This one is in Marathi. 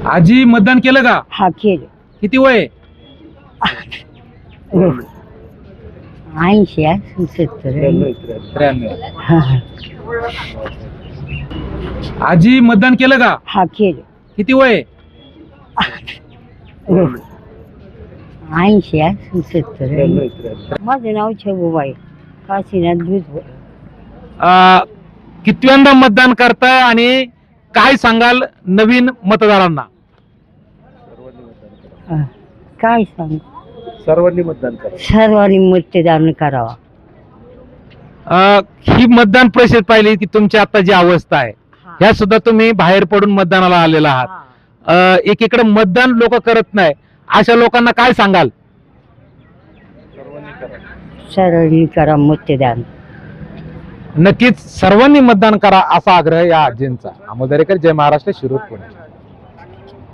आजी मतदान केलं का? हा केलं. किती वय? 80 70. 93. आजी मतदान केलं का? हा केलं. किती वय? 80 70. माझं नाव छगूबाई काशीनाथ दूध. कितव्यांदा मतदान करताय आणि काय सांगाल नवीन मतदारांना? काय सांग, सर्वांनी मतदान करा. सर्वांनी मतदान करावा. ही मतदान परिषद पाहिली की तुमची आता जी अवस्था आहे ह्या सुद्धा तुम्ही बाहेर पडून मतदानाला आलेला आहात. एकीकडे मतदान लोक करत नाही, अशा लोकांना काय सांगाल? सर्वांनी करा मतदान. नक्कीच सर्वांनी मतदान करा असा आग्रह या आजींचा. अमोल दरेकर, जय महाराष्ट्र, शिरूर, पुणे.